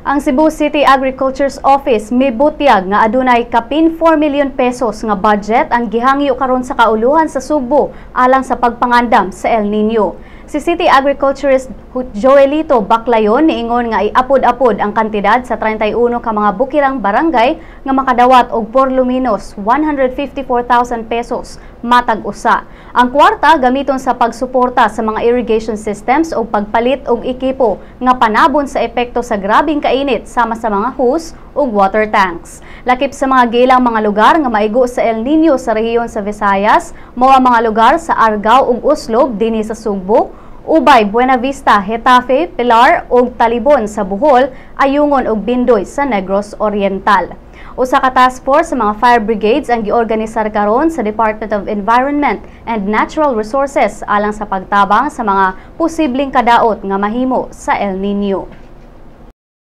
Ang Cebu City Agriculture's Office mibutyag nga adunay kapin 4 million pesos nga budget ang gihangyo karon sa kauluhan sa Subo alang sa pagpangandam sa El Nino. Si City Agriculturist Joelito Baclayon niingon nga iapod-apod ang kantidad sa 31 ka mga bukirang barangay nga makadawat og por lo menos 154,000 pesos matag usa. Ang kwarta gamiton sa pagsuporta sa mga irrigation systems o pagpalit og ekipo nga panabon sa epekto sa grabing kainit sama sa mga hose ug water tanks. Lakip sa mga gilang mga lugar nga maigo sa El Nino sa rehiyon sa Visayas, mao ang mga lugar sa Argao ug Uslob dinhi sa Subo, Ubay, Buena Vista, Hetafe, Pilar ug Talibon sa Bohol, Ayungon ug Bindoy sa Negros Oriental. Usa ka task force sa mga fire brigades ang giorganisar karon sa Department of Environment and Natural Resources alang sa pagtabang sa mga posibleng kadaot nga mahimo sa El Nino.